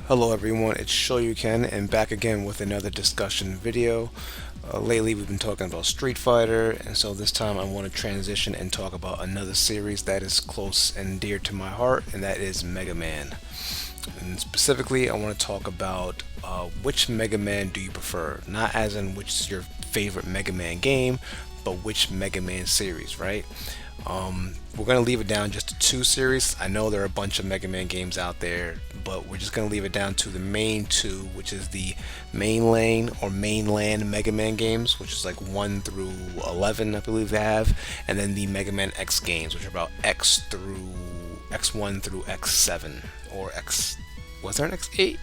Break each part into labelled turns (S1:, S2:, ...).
S1: Hello everyone, it's Shoryuken and back again with another discussion video. Lately we've been talking about Street Fighter, and so this time I want to transition and talk about another series that is close and dear to my heart, and that is Mega Man. And specifically I want to talk about which Mega Man do you prefer? Not as in which is your favorite Mega Man game, but which Mega Man series, right? We're gonna leave it down just to two series. I know there are a bunch of Mega Man games out there, but we're just gonna leave it down to the main two, which is the main lane or mainland Mega Man games, which is like 1 through 11, I believe they have, and then the Mega Man X games, which are about X through X1 through X7 or X. Was there an X8?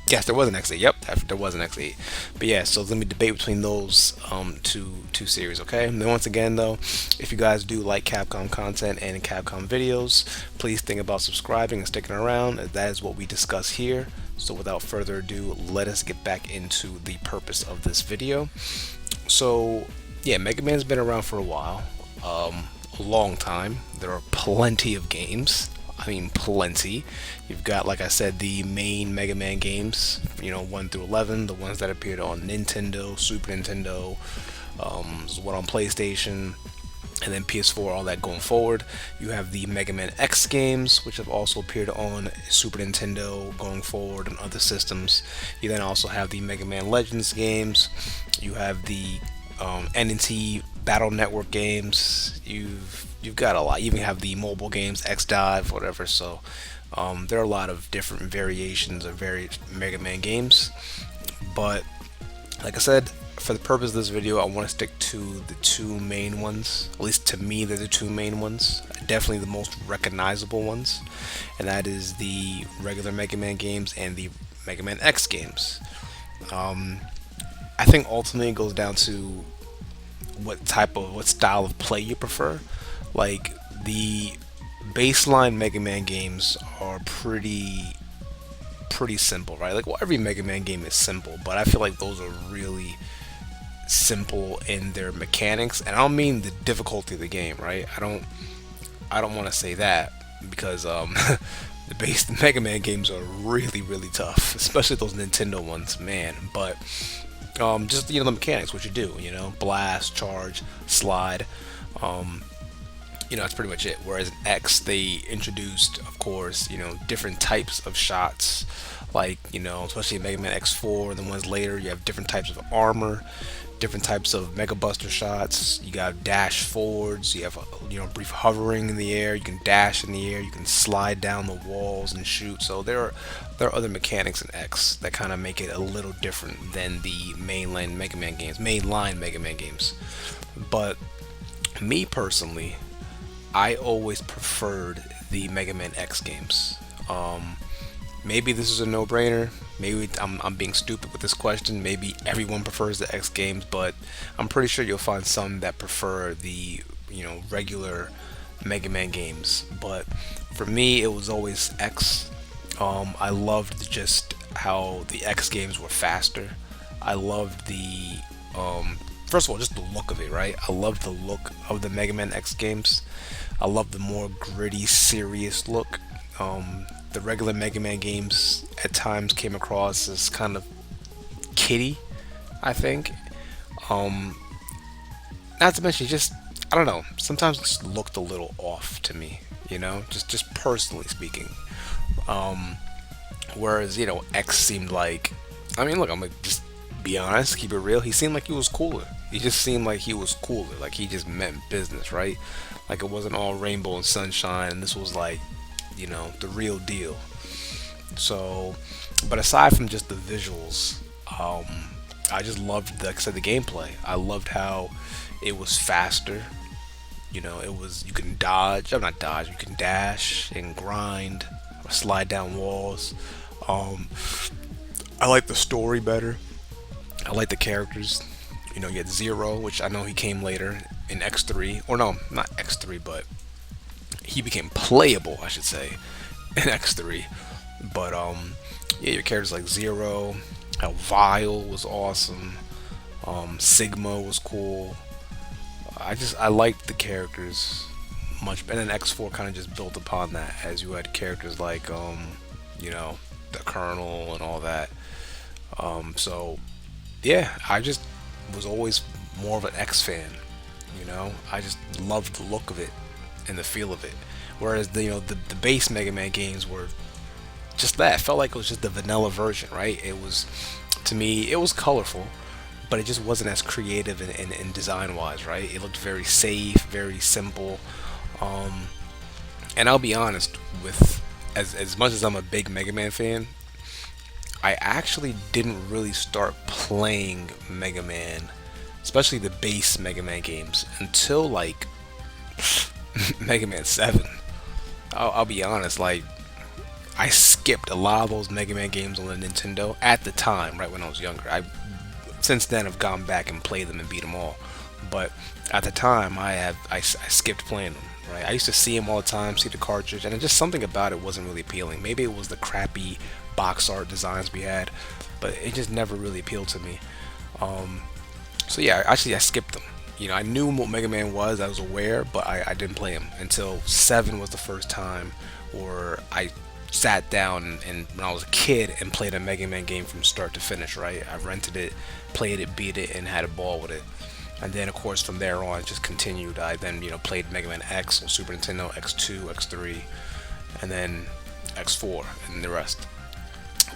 S1: Yes, there was an X8. Yep, there was an X8. But yeah, so let me debate between those two series. Okay. And then once again, though, if you guys do like Capcom content and Capcom videos, please think about subscribing and sticking around. That is what we discuss here. So without further ado, let us get back into the purpose of this video. So yeah, Mega Man's been around for a while, a long time. There are plenty of games. I mean, plenty. You've got, like I said, the main Mega Man games, 1 through 11, the ones that appeared on Nintendo, Super Nintendo, there's one on PlayStation, and then PS4, all that going forward. You have the Mega Man X games, which have also appeared on Super Nintendo going forward and other systems. You then also have the Mega Man Legends games. You have the NNT Battle Network games. You've got a lot. You even have the mobile games, X Dive, whatever. So there are a lot of different variations of various Mega Man games. But like I said, for the purpose of this video, I want to stick to the two main ones. At least to me, they're the two main ones. Definitely the most recognizable ones, and that is the regular Mega Man games and the Mega Man X games. I think ultimately it goes down to what style of play you prefer. Like, the baseline Mega Man games are pretty simple, right? Like, well, every Mega Man game is simple, but I feel like those are really simple in their mechanics, and I don't mean the difficulty of the game, right? I don't want to say that because the Mega Man games are really tough, especially those Nintendo ones, man. But just the mechanics, what you do, blast, charge, slide. That's pretty much it. Whereas in X, they introduced, of course, different types of shots, like, especially in Mega Man X4 and the ones later, you have different types of armor, different types of Mega Buster shots. You got dash forwards, you have, brief hovering in the air, you can dash in the air, you can slide down the walls and shoot. So there are other mechanics in X that kind of make it a little different than the mainline Mega Man games. But me personally, I always preferred the Mega Man X games. Maybe this is a no-brainer. Maybe I'm being stupid with this question. Maybe everyone prefers the X games, but I'm pretty sure you'll find some that prefer the regular Mega Man games. But for me, it was always X. I loved just how the X games were faster. I loved the first of all, just the look of it, right? I loved the look of the Mega Man X games. I love the more gritty, serious look. The regular Mega Man games at times came across as kind of kiddie, I think. Not to mention, just, I don't know, sometimes it just looked a little off to me, just personally speaking. Whereas, X seemed like, I mean, look, I'm gonna just be honest, keep it real, he seemed like he was cooler. He just seemed like he was cooler, like he just meant business, right? Like it wasn't all rainbow and sunshine, and this was like, the real deal. So, but aside from just the visuals, I just loved, like I said, the gameplay. I loved how it was faster. It was, you can dodge, not dodge, you can dash and grind, or slide down walls. I like the story better. I like the characters. You had Zero, which I know he came later in X3, or no, not X3, but he became playable, I should say, in X3. But yeah, your characters like Zero, how Vile was awesome, Sigma was cool. I liked the characters much, and then X4 kind of just built upon that, as you had characters like you know, the Colonel and all that. So yeah, I just was always more of an X fan. You know, I just loved the look of it and the feel of it. Whereas the base Mega Man games were just that. It felt like it was just the vanilla version, right? It was, to me, it was colorful, but it just wasn't as creative and design wise, right? It looked very safe, very simple. Um, and I'll be honest, with as much as I'm a big Mega Man fan, I actually didn't really start playing Mega Man, especially the base Mega Man games, until like Mega Man 7. I'll be honest, like I skipped a lot of those Mega Man games on the Nintendo at the time, right when I was younger. I since then have gone back and played them and beat them all, but at the time I skipped playing them. Right, I used to see them all the time, see the cartridge, and just something about it wasn't really appealing. Maybe it was the crappy box art designs we had, but it just never really appealed to me. Um, so yeah, actually I skipped them. I knew what Mega Man was, I was aware, but I didn't play him until 7 was the first time where I sat down and when I was a kid and played a Mega Man game from start to finish, right? I rented it, played it, beat it, and had a ball with it. And then, of course, from there on, it just continued. I then, played Mega Man X on Super Nintendo, X2, X3, and then X4, and the rest.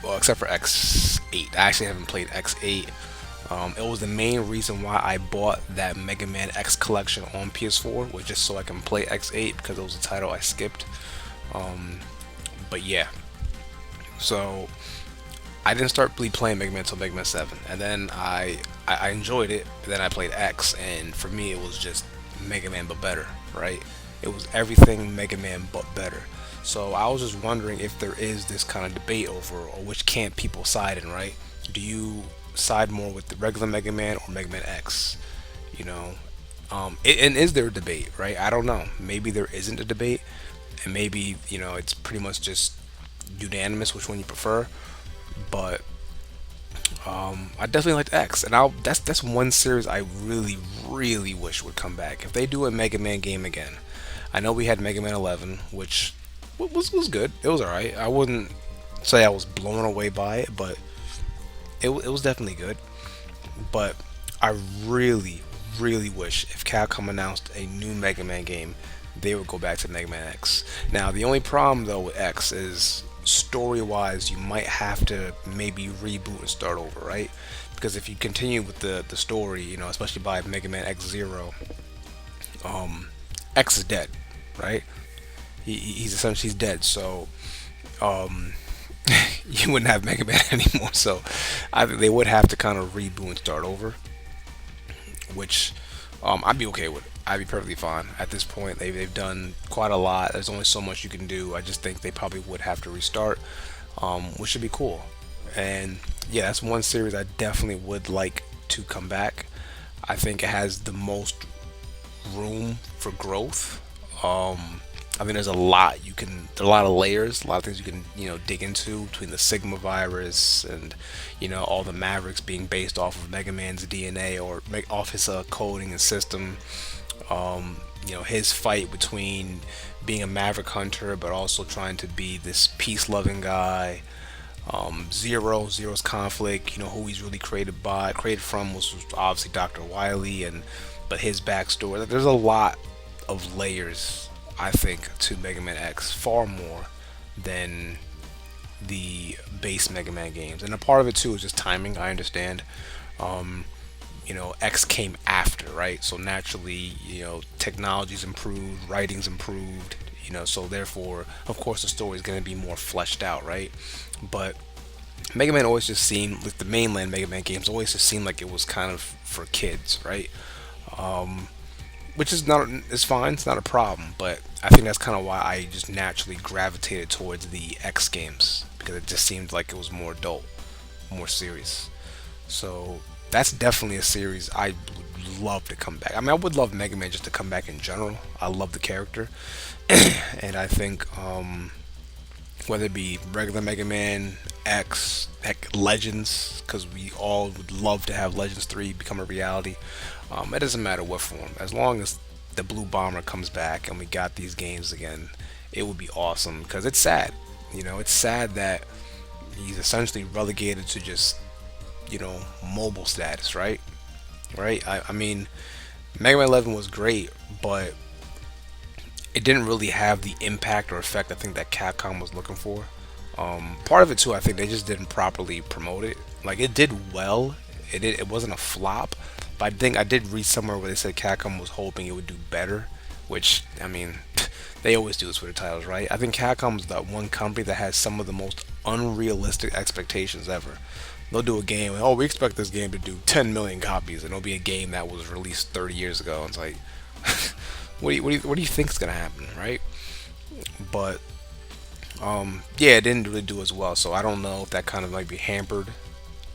S1: Well, except for X8. I actually haven't played X8. It was the main reason why I bought that Mega Man X collection on PS4, was just so I can play X8 because it was a title I skipped. Um, but yeah, so I didn't start really playing Mega Man until Mega Man 7, and then I enjoyed it. But then I played X, and for me it was just Mega Man but better, right? It was everything Mega Man but better. So I was just wondering if there is this kind of debate over, or which camp people side in, right? Do you side more with the regular Mega Man or Mega Man X? You know, and is there a debate, right? I don't know. Maybe there isn't a debate, and maybe it's pretty much just unanimous which one you prefer. But I definitely liked X, and that's one series I really really wish would come back. If they do a Mega Man game again, I know we had Mega Man 11, which was good. It was alright. I wouldn't say I was blown away by it, but it was definitely good. But I really really wish if Capcom announced a new Mega Man game, they would go back to Mega Man X. Now the only problem though with X is story wise you might have to maybe reboot and start over, right? Because if you continue with the story, especially by Mega Man X Zero, X is dead, right? He's essentially dead, so um, you wouldn't have Mega Man anymore. So I think they would have to kind of reboot and start over, which I'd be okay with. I'd be perfectly fine at this point. They've done quite a lot. There's only so much you can do. I just think they probably would have to restart, which should be cool. And yeah, that's one series I definitely would like to come back. I think it has the most room for growth. I think there's a lot there are a lot of layers, a lot of things you can, dig into between the Sigma virus and, all the Mavericks being based off of Mega Man's DNA or make off his coding and system. His fight between being a Maverick hunter but also trying to be this peace-loving guy. Zero's conflict, who he's really created from was obviously Dr. Wily, and but his backstory. Like, there's a lot of layers, I think, to Mega Man X, far more than the base Mega Man games. And a part of it too is just timing. I understand. Um, X came after, right? So naturally, technology's improved, writing's improved, so therefore, of course, the story is going to be more fleshed out, right? But Mega Man always just seemed, like the mainland Mega Man games, always just seemed like it was kind of for kids, right? Um, which is not, it's fine, it's not a problem, but I think that's kind of why I just naturally gravitated towards the X games because it just seemed like it was more adult, more serious. So that's definitely a series I would love to come back. I mean, I would love Mega Man just to come back in general. I love the character, and I think whether it be regular Mega Man, X, heck, Legends, because we all would love to have Legends 3 become a reality. It doesn't matter what form, as long as the Blue Bomber comes back and we got these games again, it would be awesome. Because it's sad, It's sad that he's essentially relegated to just, mobile status, right? Right? I mean, Mega Man 11 was great, but it didn't really have the impact or effect I think that Capcom was looking for. Part of it too, I think they just didn't properly promote it. Like it did well, it wasn't a flop, but I think I did read somewhere where they said Capcom was hoping it would do better, which I mean, they always do this with their titles, right? I think Capcom is that one company that has some of the most unrealistic expectations ever. They'll do a game, oh, we expect this game to do 10 million copies, and it'll be a game that was released 30 years ago. And it's like, what do you think is gonna happen, right? But yeah, it didn't really do as well. So I don't know if that kind of might be hampered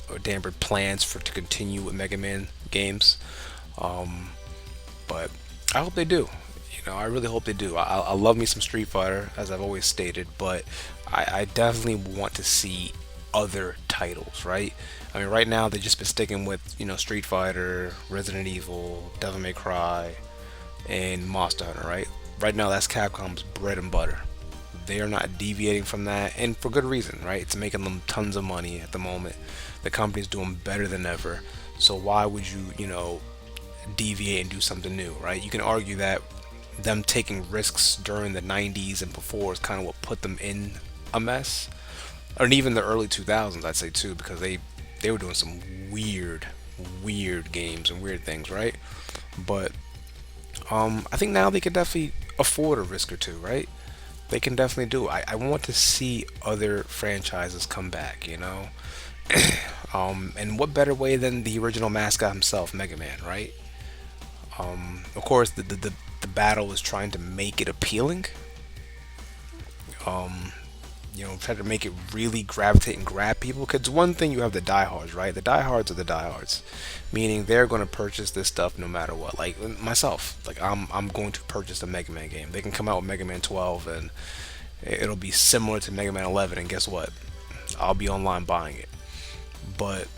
S1: or dampened plans for to continue with Mega Man games. Um, but I hope they do. I really hope they do. I love me some Street Fighter, as I've always stated, but I definitely want to see other titles, right? I mean, right now they've just been sticking with Street Fighter, Resident Evil, Devil May Cry, and Monster Hunter, right? Right now that's Capcom's bread and butter. They are not deviating from that, and for good reason, right? It's making them tons of money at the moment. The company's doing better than ever. So why would you deviate and do something new, right? You can argue that them taking risks during the 90s and before is kind of what put them in a mess. Or even the early 2000s, I'd say too, because they were doing some weird games and weird things, right? But I think now they can definitely afford a risk or two, right? They can definitely do it. I want to see other franchises come back. And what better way than the original mascot himself, Mega Man, right? Of course, the battle is trying to make it appealing. Um, try to make it really gravitate and grab people. Because one thing, you have the diehards, right? The diehards are the diehards, meaning they're going to purchase this stuff no matter what. Like myself, like I'm going to purchase the Mega Man game. They can come out with Mega Man 12 and it'll be similar to Mega Man 11, and guess what? I'll be online buying it. But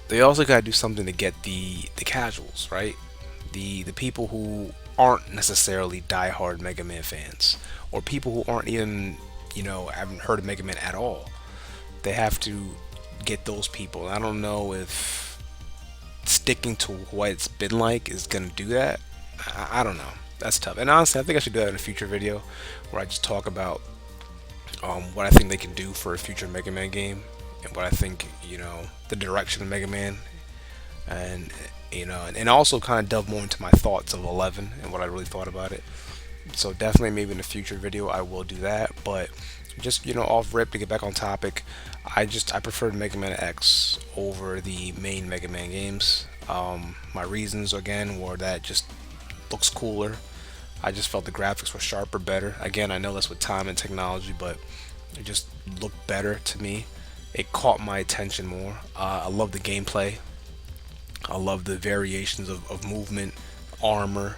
S1: they also got to do something to get the casuals, right? The people who aren't necessarily diehard Mega Man fans, or people who aren't even haven't heard of Mega Man at all. They have to get those people. I don't know if sticking to what it's been like is gonna do that. I don't know. That's tough. And honestly, I think I should do that in a future video where I just talk about what I think they can do for a future Mega Man game, and what I think the direction of Mega Man, and and also kind of delve more into my thoughts of 11 and what I really thought about it. So definitely, maybe in a future video I will do that. But just off rip, to get back on topic, I prefer Mega Man X over the main Mega Man games. My reasons again were that it just looks cooler. I just felt the graphics were sharper, better. Again, I know that's with time and technology, but it just looked better to me. It caught my attention more. I love the gameplay. I love the variations of movement, armor,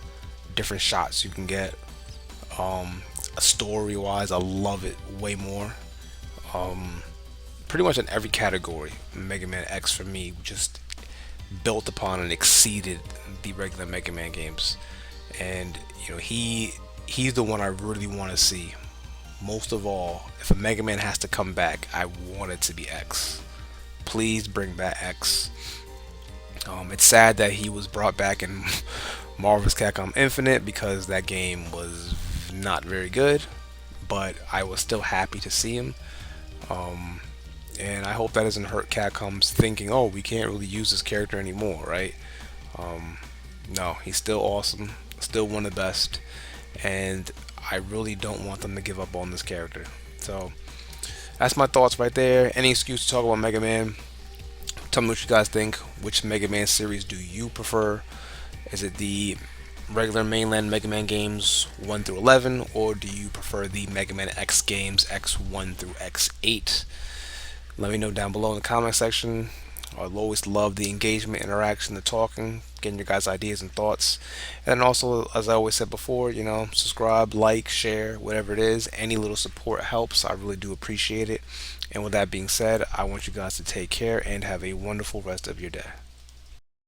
S1: different shots you can get. Story wise, I love it way more. Um, Pretty much in every category, Mega Man X for me just built upon and exceeded the regular Mega Man games. And he's the one I really want to see. Most of all, if a Mega Man has to come back, I want it to be X. Please bring back X. It's sad that he was brought back in Marvel's Capcom Infinite, because that game was not very good, but I was still happy to see him. Um, and I hope that doesn't hurt Capcom's thinking, oh, we can't really use this character anymore, right? Um, no, he's still awesome, still one of the best, and I really don't want them to give up on this character. So that's my thoughts right there. Any excuse to talk about Mega Man. Tell me what you guys think. Which Mega Man series do you prefer? Is it the regular mainland Mega Man games 1 through 11, or do you prefer the Mega Man X games X1 through X8? Let me know down below in the comment section. I'll always love the engagement, interaction, the talking, getting your guys' ideas and thoughts. And then also, as I always said before, subscribe, like, share, whatever it is. Any little support helps. I really do appreciate it. And with that being said, I want you guys to take care and have a wonderful rest of your day.